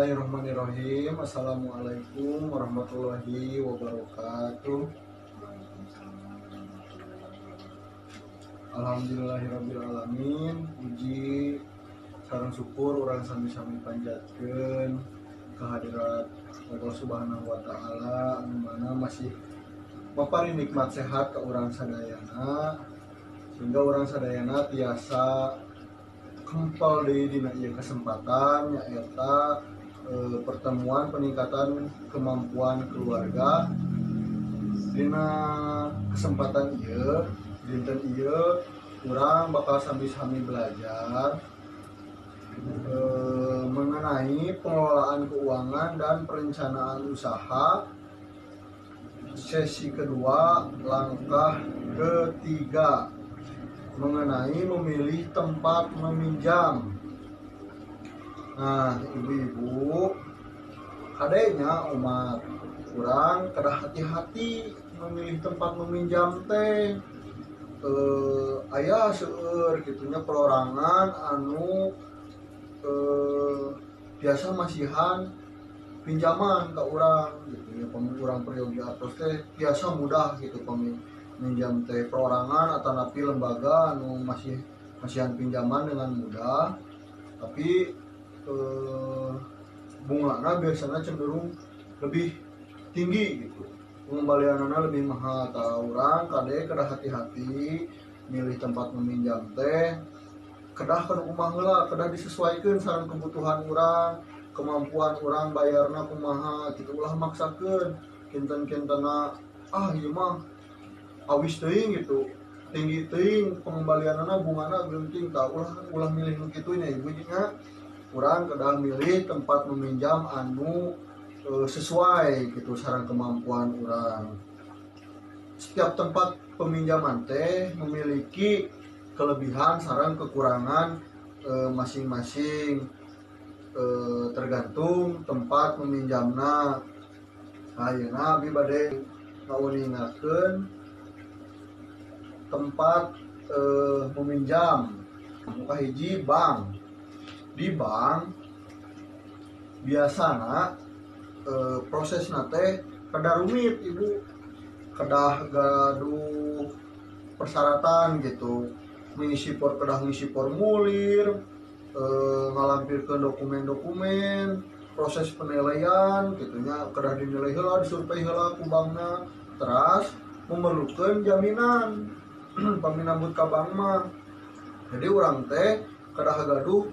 Bismillahirrahmanirrahim. Assalamualaikum warahmatullahi wabarakatuh. Alhamdulillahirrabbilalamin. Puji sareng syukur urang sami-sami panjatkeun kehadirat Allah Subhanahu wa taala anu mana masih mapari nikmat sehat ke urang sadayana sehingga urang sadayana tiasa kempal deui dina ieu kesempatan nyaeta pertemuan peningkatan kemampuan keluarga. Dina kesempatan ieu dinten ieu urang bakal sami-sami belajar mengenai pengelolaan keuangan dan perencanaan usaha. Sesi kedua, langkah ketiga mengenai memilih tempat meminjam. Nah, ibu-ibu, kadenya umat kurang kedah hati-hati memilih tempat meminjam teh. Aya seueur gitunya perorangan anu biasa masihan pinjaman ke urang gitu ya, urang peryogi atos teh biasa mudah gitu minjam teh perorangan atau napi lembaga anu masihan pinjaman dengan mudah, tapi bungana biasanya cenderung lebih tinggi gitu, pengembaliannya lebih mahal. Tahu urang kade kedah hati-hati milih tempat meminjam teh, kedah kumaha heula, kedah disesuaikan sareng kebutuhan urang, kemampuan urang bayarna kumaha gitu, ulah maksakeun kinten-kintena ieu mah awis teuing gitu, tinggi teuing pengembalianna bungana geunting, tah ulah milih nu kitu nya ibu nya. Urang kedah milih tempat meminjam anu sesuai gitu sareng kemampuan urang. Setiap tempat peminjaman teh memiliki kelebihan sareng kekurangan masing-masing, tergantung tempat meminjamna. Ayeuna abi bade ngawuningakeun tempat meminjam. Hiji bank. Di bank biasana prosesna teh kedah rumit ibu, kedah gaduh persyaratan gitu, kedah ngisi formulir, ngalampirkeun dokumen-dokumen, proses penilaian gitunya, kedah dinilai heula, disurvei heula ku bankna, terus memerlukan jaminan paminambut ka bank mah. Jadi urang teh kedah gaduh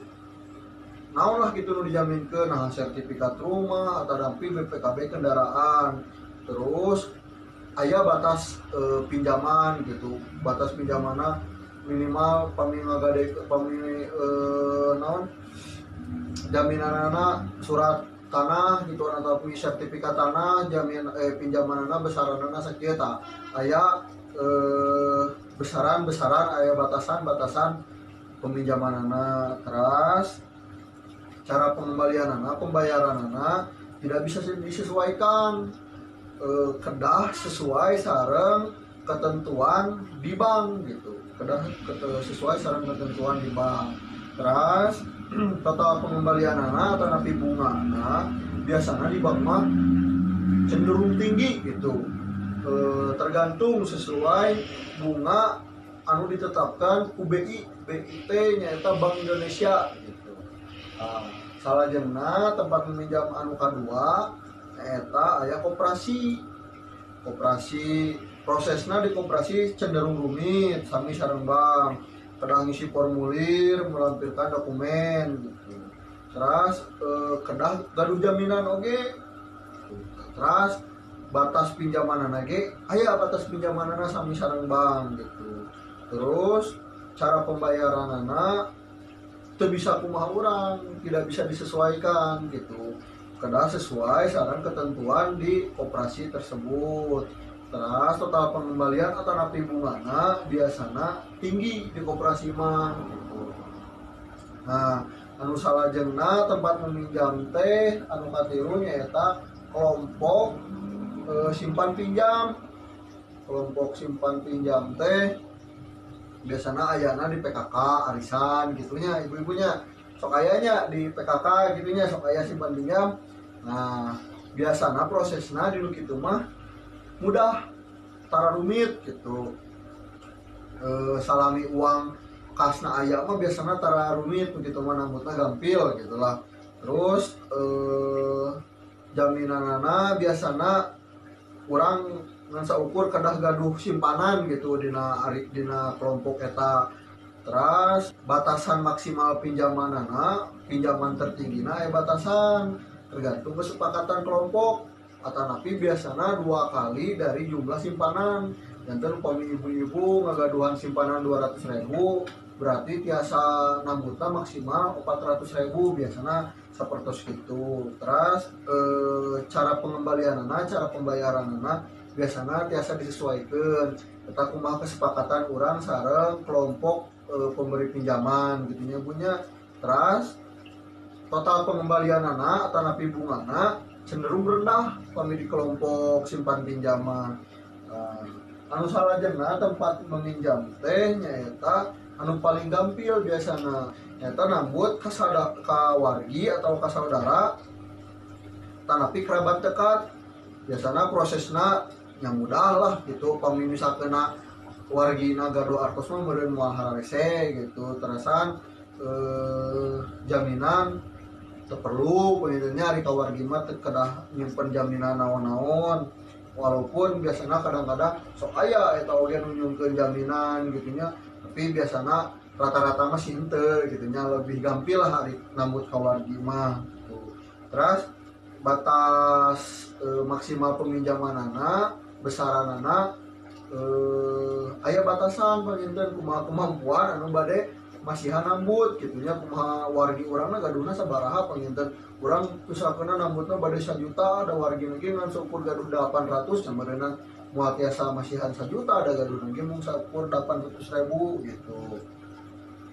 naon lah gitu nu dijaminkeun, nah sertifikat rumah atau dampi BPKB kendaraan. Terus aya batas pinjaman gitu, batas pinjamanna minimal jaminanana surat tanah gitu atau sertifikat tanah, pinjamanana besaranana sakieu tah. Aya besaran aya batasan peminjamanana. Terus cara pembayaranana tidak bisa disesuaikan, kedah sesuai sareng ketentuan di bank gitu, kedah sesuai sareng ketentuan di bank. Terus total pengembalianana atau napi bungana biasanya di bank mah cenderung tinggi gitu, tergantung sesuai bunga anu ditetapkan ku BI, BIT nyaeta Bank Indonesia gitu. Salajengna tempat meminjam anu kadua eta aya koperasi. Prosesna di koperasi cenderung rumit sami sareng bank, kedah ngisi formulir, melampirkan dokumen gitu. Terus kedah gaduh jaminan oge. Terus batas pinjamanana ge aya batas pinjamanana sami sareng bank gitu. Terus cara pembayaranana teu bisa kumaha urang, tidak bisa disesuaikan gitu, kedah sesuai sareng ketentuan di koperasi tersebut. Terus total pengembalian atau napi bungana biasana tinggi di koperasi mah gitu. Nah, anu salajengna tempat meminjam teh anu katilu nyaeta kelompok simpan pinjam. Kelompok simpan pinjam teh biasanya ayana di PKK arisan gitunya ibu-ibunya. sok ayanya di PKK gitunya, sok aya simpan pinjam. Nah biasanya prosesnya di kitu mah mudah, tara rumit gitu. Salami uang kasna aya mah biasanya tara rumit begitu mah, nambutna gampil gitulah. Terus jaminanana biasanya kurang ngansa ukur kedah gaduh simpanan gitu dina kelompok eta. Terus batasan maksimal pinjamanana, pinjaman tertinggina batasan tergantung kesepakatan kelompok, atau napi biasanya 2 kali dari jumlah simpanan. Dan upami ibu-ibu ngagaduhan simpanan 200.000 berarti tiasa nambutna maksimal 400.000 biasanya seperti itu. Terus cara pengembalianana, cara pembayaranana biasanya tiasa disesuaikan kita kumaha kesepakatan orang sareng kelompok pemberi pinjaman gitunya punya. Terus total pengembalian anak atau napi bungana cenderung rendah kami di kelompok simpan pinjaman. Anu salajengna tempat meminjam teh nyaeta anu paling gampil biasana nyaeta nambut ka wargi atau ka saudara tanapi kerabat dekat. Biasana prosesna yang mudah lah gitu, pami misalkena wargina gaduh artos mah meureun moal hararese gitu. Terusan jaminan perlu penginnya ari ka wargi mah teu kedah nyimpen jaminan naon-naon, walaupun biasanya kadang-kadang sok aya eta oge nu nyungkeun jaminan gitunya, tapi biasanya rata-rata mah henteu gitunya, lebih gampil lah ari nambut ka wargi mah gitu. Terus batas maksimal peminjamanana besaranana aya batasan panginten kumaha kemampuan anu bade masihan nambut gitunya, kumaha wargi urangna gaduhna sabaraha panginten urang misalkeuna nambutna bade 1 juta, ada wargi lagi ngan seukur gaduh 800 sambarena moal tiasa masihan 1 juta, ada gaduh lagi mung seukur 800.000 gitu.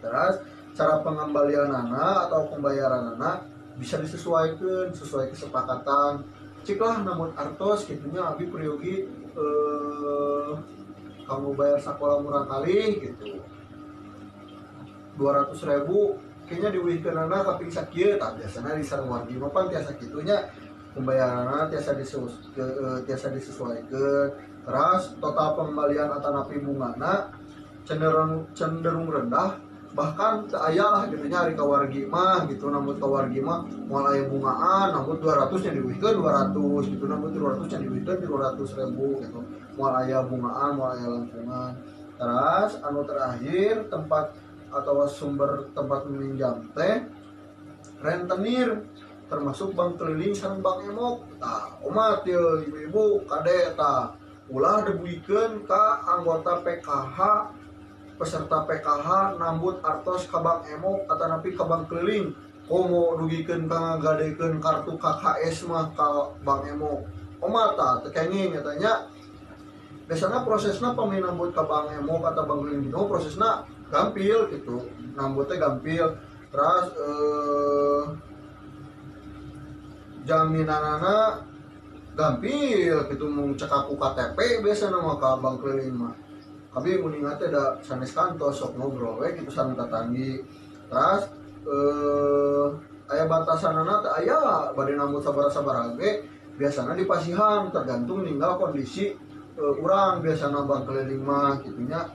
Terus cara pengembalianana atau pembayaranana bisa disesuaikan sesuai kesepakatan. Ciklah namun artos gitunya abi priyogi kamu bayar sekolah murah kali gitu 200.000 kayaknya diwihkeun anak kaping sakieu tah biasana di sareng wargi mah pan tiasa kitunya pembayaranna tiasa disesuaikan. Terus total pengembalian atanapi bungana cenderung rendah, bahkan teu aya lah gitunya ari ka wargi mah gitu, namun ka wargi mah moal aya bungaan namun 200 nya diwihkeun 200 gitu, namun 200 nya diwihkeun 200.000 gitu, moal aya bungaan moal aya langkungan. Terus anu terakhir tempat atau sumber tempat meminjam teh rentenir, termasuk bank keliling sareng bank emok. Tah umat ieu ibu-ibu kade tah ulah debuikeun ka anggota PKH peserta PKH nambut artos ka bank emok atau napi ka bank keliling, komo dugikeun ka ngagadekeun kartu KKS mah ka bank emok. Umat tah teu kenging katanya. Biasanya prosesnya pami nambut ka bank emok atau bank keliling gitu prosesnya gampil gitu, nambutnya gampil. Terus jaminanana gampil gitu, mau cek aku KTP biasanya mah ka bank keliling mah kami muningat ada sanes kantos sok ngobrol we gitu sareng tatanggi. Terus aya batasanana teh aya bade nambut sabaraha ge biasana di pasihan tergantung ninggal kondisi urang biasana bank keliling mah gitunya.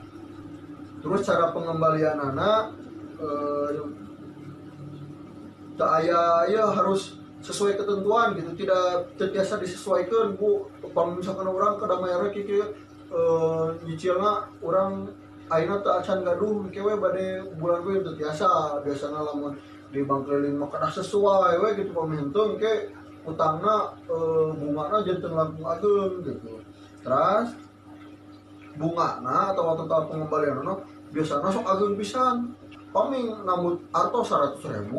Terus cara pengembalianana teu aya ya harus sesuai ketentuan gitu, tidak biasa disesuaikan bu. Kalau misalkan orang kada mayar kieu nyicilna orang ayeuna teu acan gaduh kewe bade bulan we teu biasana lamun di bank keliling mah kada sesuai we gitu, pamenteung ke utangna bungana janten langkung ageng gitu. Terus bungana atau total pengembalianna biasana sok ageng pisan, paming nambut artos 100.000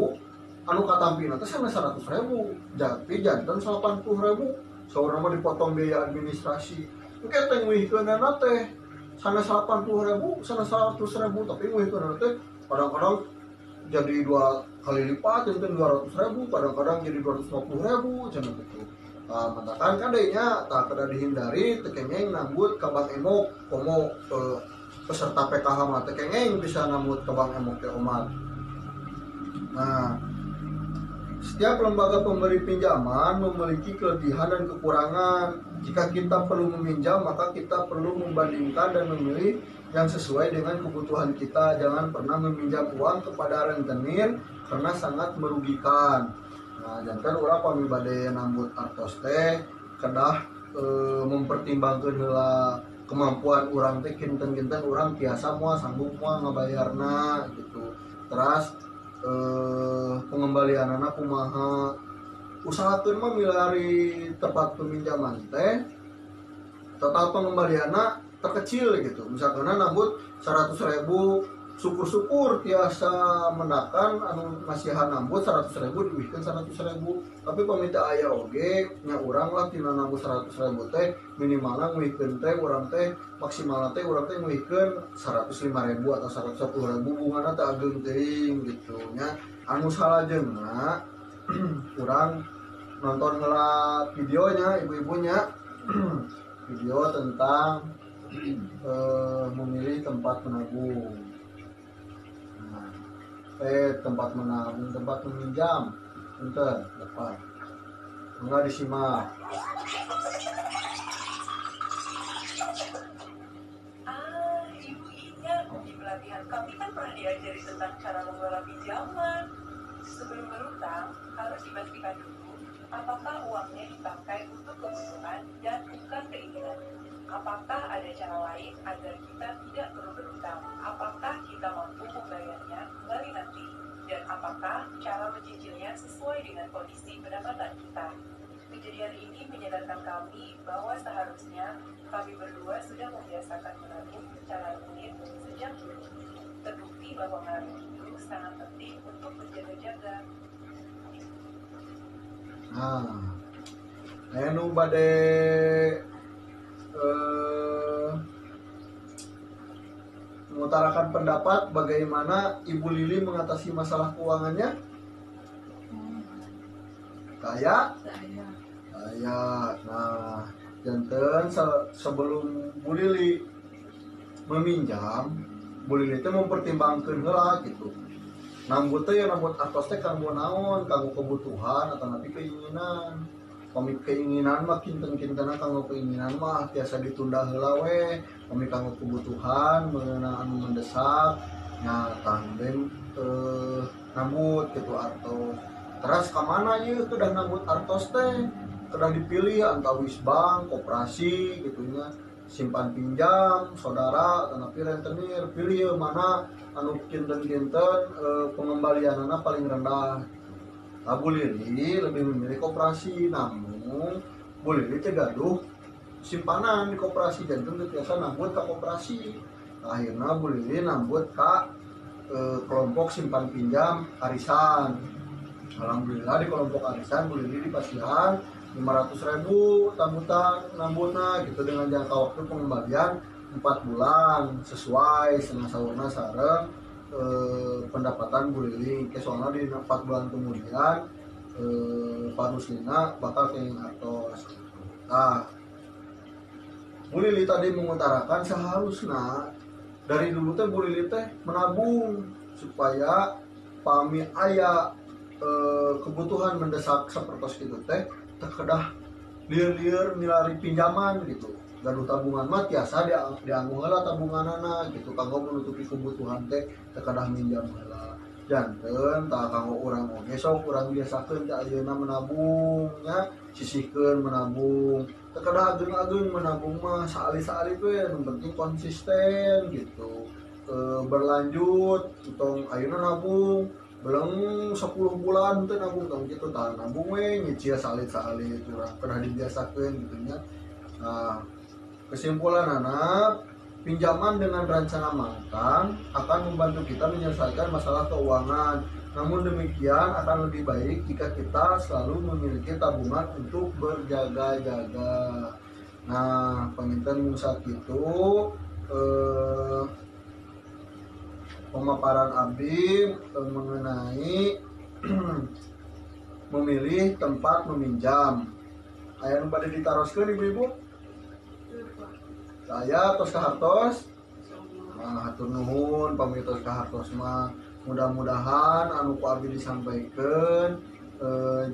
anu katampina teh sana 100.000 tapi janten 80.000 saurna mah dipotong biaya administrasi. Engke teh nguihkeunana teh sana 80.000 sana 100.000 tapi nguihkeunana teh kadang-kadang jadi 2 kali lipat, janten 200.000, kadang-kadang jadi 250.000 cenah kitu. Matakan kadenya tak kada dihindari teu kengeng nambut ka bank emok komo peserta PKH mah teu kengeng bisa nambut ka bank emok teh umat. Nah, setiap lembaga pemberi pinjaman memiliki kelebihan dan kekurangan. Jika kita perlu meminjam, maka kita perlu membandingkan dan memilih yang sesuai dengan kebutuhan kita. Jangan pernah meminjam uang kepada rentenir karena sangat merugikan. Nah, jangan orang pami bade nambut artos teh kedah mempertimbangkan heula kemampuan orang teh kinten-kinten orang biasa moal sanggup moal ngabayarna gitu. Terus pengembalianana kumaha, usahakeun mah milari tempat peminjaman teh total pengembalianna terkecil gitu. Misalkan nambut 100.000, syukur-syukur tiasa menakan anu masihan nambut 100.000 diwihkeun 100.000. Tapi peminta aya oge nya urang lah tina nambut 100.000 teh minimalna ngeuwihkeun teh urang teh maksimalna teh urang teh ngeuwihkeun 105.000 atau 110.000 bungana teh ageung teuing gitu nya. Anu salajenna urang nonton heula videonya ibu-ibunya video tentang memilih tempat menabung. Tempat menabung, tempat meminjam. Bentar, depan. Enggak disimak. Ibu ingat di pelatihan kami kan pernah diajari tentang cara mengelola pinjaman. Sebelum berutang, harus dipastikan dulu apakah uangnya dipakai untuk kebutuhan dan bukan keinginan. Apakah ada cara lain agar kita tidak perlu berutang? Apakah kita mampu membayarnya kembali nanti? Dan apakah cara mencicilnya sesuai dengan kondisi pendapatan kita? Kejadian ini menyadarkan kami bahwa seharusnya kami berdua sudah membiasakan menabung secara rutin sejak dulu. Terbukti bahwa menabung itu sangat penting untuk berjaga-jaga. Anu bade mengutarakan pendapat bagaimana Ibu Lili mengatasi masalah keuangannya. Saya. Nah, janten sebelum Bu Lili meminjam, Bu Lili teh mempertimbangkeun heula gitu. Nambut teh ya nambut artos teh kanggo naon, kanggo kebutuhan atau napi keinginan. Komik keinginan mah kinten-kintena kanggo keinginan mah biasa ditunda heula we. Komik kanggo kebutuhan meunang anu mendesak nya tandem nambut gitu artos. Terus ka mana ieu kedah nambut artos teh? Kedah dipilih antawis bank, koperasi gitu nya, simpan pinjam, saudara, tanapi rentenir, pilih mana anu kinten-kinten pengembalianana paling rendah. Bu Lili lebih memilih koperasi, namun Bu Lili teh gaduh simpanan di koperasi, jantung biasa nambut ke koperasi. Akhirnya Bu Lili nambut ke kelompok simpan pinjam arisan. Alhamdulillah di kelompok arisan Bu Lili dipasihan 500.000 tambutan nambutna gitu dengan jangka waktu pengembalian 4 bulan sesuai setengah sahurna sareng pendapatan Bu Lili. Soalnya di 4 bulan kemudian Pak Ruslina bakal ke atos. Nah, Bu Lili tadi mengutarakan seharusnya dari dulu teh Bu Lili teh menabung supaya pami aya kebutuhan mendesak seperti itu teh terkedah liar-liar milari pinjaman gitu. Gaduh tabungan mah tiasa dianggo heula tabunganana gitu kanggo menutupi kebutuhan teh terkedah minjam heula. Janten tah kanggo urang oge sok urang biasakeun teh ayeuna menabungnya sisihkeun menabung. Terkedah ageung-ageung menabung mah saali-saali we yang penting konsisten gitu. Berlanjut utang ayeuna nabung belum 10 bulan teh nabung tong kitu tah nabung we nyicil salit-salit urang pernah dibiasakeun gitu nya. Nah, kesimpulan anak, pinjaman dengan rencana matang akan membantu kita menyelesaikan masalah keuangan. Namun demikian akan lebih baik jika kita selalu memiliki tabungan untuk berjaga-jaga. Nah, penginten musat itu pemaparan abdi mengenai memilih tempat meminjam. Aya nu bade ditaroskeun ibu-ibu? Saya tos ka hartos. Hatur nuhun pamitos ka hartos mah Mudah-mudahan anu ku abdi disampaikan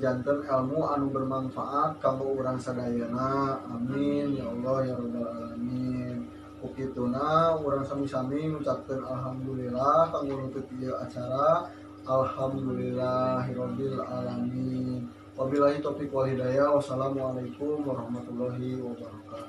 janten ilmu anu bermanfaat kanggo urang sadayana. Amin ya Allah ya rabbal alamin. Ukituna urang sami-sami ngucapkeun alhamdulillah kanggo nutup ieu acara. Alhamdulillahirabbil alamin. Wabillahi taufiq wal hidayah. Wassalamualaikum warahmatullahi wabarakatuh.